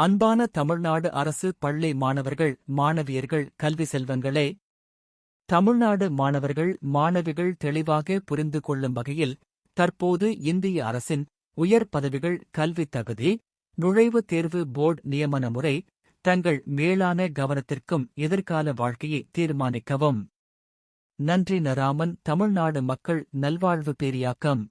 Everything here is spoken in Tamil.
அன்பான தமிழ்நாடு அரசு பள்ளி மாணவர்கள் மாணவியர்கள் கல்வி செல்வங்களே, தமிழ்நாடு மாணவர்கள் மாணவிகள் தெளிவாக புரிந்து கொள்ளும் வகையில் தற்போது இந்திய அரசின் உயர் பதவிகள் கல்வி தகுதி நுழைவுத் தேர்வு போர்டு நியமன முறை தங்கள் மேலான கவனத்திற்கும் எதிர்கால வாழ்க்கையை தீர்மானிக்கவும். நன்றி. நராமன் தமிழ்நாடு மக்கள் நல்வாழ்வு பேரியாக்கம்.